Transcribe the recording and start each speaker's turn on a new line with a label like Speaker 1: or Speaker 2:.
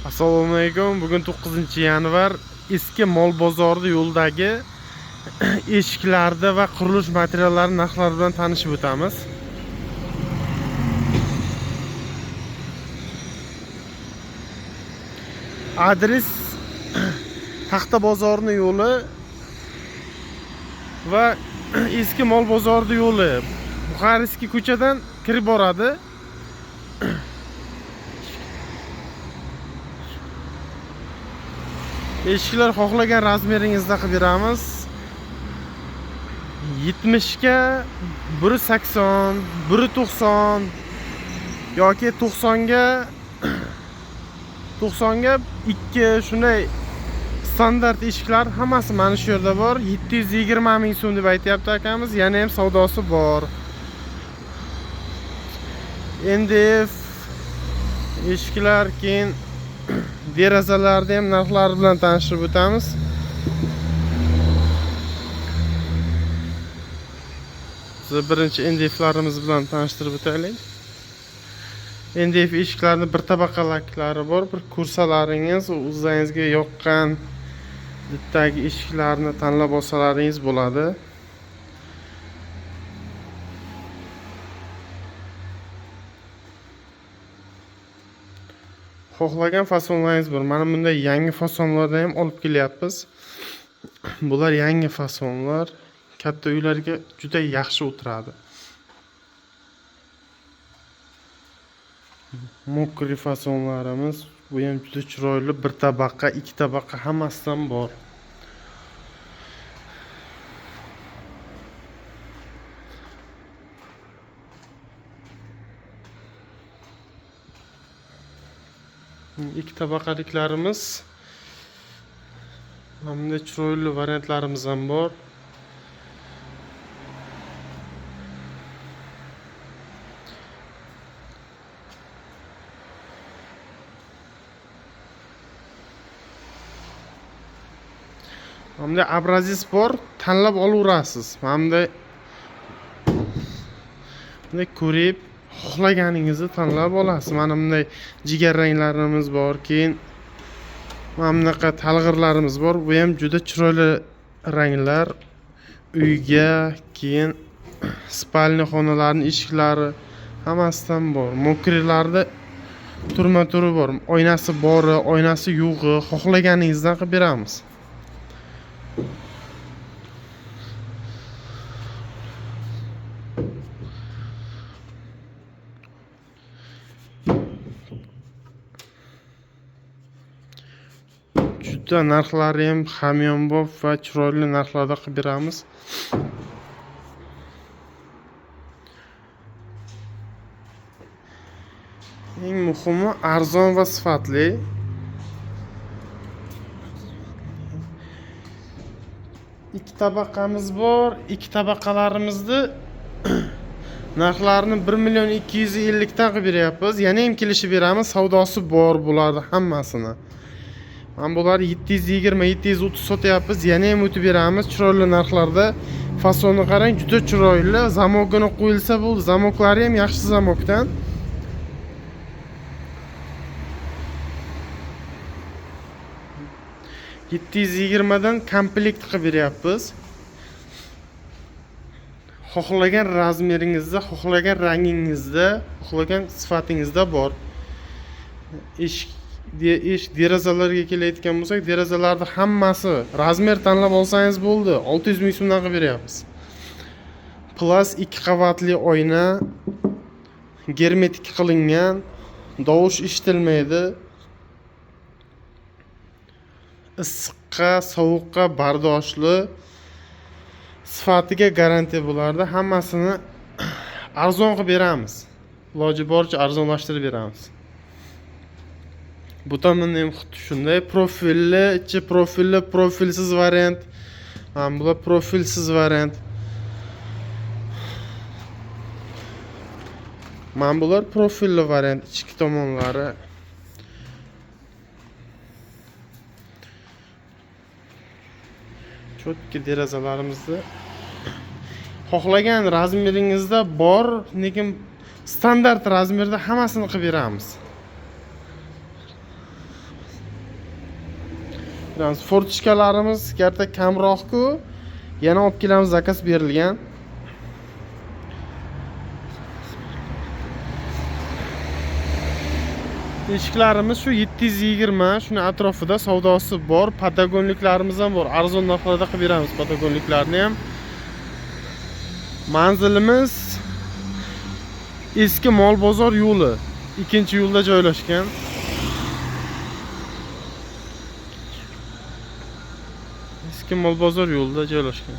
Speaker 1: Assalomu alaykum. Bugun 9-yanvar. Eski mol bozori yo'ldagi eshiklarda va qurilish materiallari narxlari bilan tanishib o'tamiz. Adres Taxta bozorning yo'li va eski mol bozori yo'li Buxarestskiy ko'chadan kirib boradi. Eshiklar xohlagan razmeringizda qilib beramiz. 70 ga 180, 190 yoki 90 ga 2 shunday standart eshiklar hammasi mana shu yerda bor. 720 ming so'm deb aytayapti akamiz. Yana ham savdosi bor. NDF eshiklar, keyin derazalarda ham narxlari bilan tanishib o'tamiz. Siz birinchi NDFlarimiz bilan tanishtirib o'taylik. NDF eshiklarning bir tabaqalaklari bor. Bir ko'rsalaringiz, o'zingizga yoqqan didagi eshiklarni tanlab olsalaringiz bo'ladi. Xohlagan fasonlaringiz bor. Mana bunday yangi fasonlardan ham olib kelyapmiz. Bular yangi fasonlar. Katta uylarga juda yaxshi o'tiradi. Mokri fasonlarimiz bu ham juda chiroyli, bir tabaqa, ikki tabaqa hammasidan bor. İki tabaqaliklarimiz, hamda chiroyli variantlarimiz ham bor. Hamda abrazis bor, tanlab olaverasiz. Hamda ko'rib xohlaganingizni tanlab olasiz. Mana bunday jigar ranglarimiz bor, keyin mana bunaqa talg'irlarimiz bor. Bu ham juda chiroyli ranglar. Uyga, keyin spalni xonalarning eshiklari hammasidan bor. Mokrilarda turma-turi bor. Oynasi bori, oynasi yo'g'i, xohlaganingizdan qilib beramiz. Juda narxlari ham hamyonbop va chiroyli narxlarda qilib beramiz. Eng muhimi arzon va sifatli. İki tabaqamiz bor. İki tabaqalarimizni narxlarini 1.250 dan qilib beryapmiz. Yana ham kelishib beramiz. Savdosi bor bularni hammasini. Mana bular 720-730 sotyapmiz. Yana ham o'tib beramiz. Chiroyli narxlarda. Fasonni qarang, juda chiroyli. Zamogini qo'yilsa bo'ldi. Zamoklari ham yaxshi zamokdan. dan komplekt qilib beryapmiz. Xohlagan razmeringizda, xohlagan rangingizda, xohlagan sifatingizda bor. Eshik derazalarga kelayotgan bo'lsak, derazalarda hammasi razmer tanlab olsangiz bo'ldi. 600 ming so'mdan qilib beryapmiz. Plus 2 qavatli oyna, germetik qilingan, tovush eshitilmaydi. Issiqqa, sovuqqa bardoshli, sifatiga garantiya bo'lardi. Hammasini arzon qilib beramiz. Iloji boricha arzonlashtirib beramiz. Bu tomonda ham xuddi shunday profilli, ichi profilli, profilsiz variant. Mana bular profilsiz variant. Mana bular profilli variant, ichki tomonlari. Cho'tki derazalarimizni xohlagan razmeringizda bor, lekin standart razmerda hammasini qilib beramiz. Ko'ramiz. Fortishkalarimiz garda kamroq-ku, yana olib kelamiz, zakaz berilgan. Eshiklarimiz shu 720, shuni atrofida savdosi bor, patagonliklarimiz ham bor. Arzon narxlarda qilib beramiz patagonliklarni ham. Manzilimiz eski mol bozor yo'li, ikkinchi yo'lda joylashgan. Eski mol bozor yo'lida joylashgan.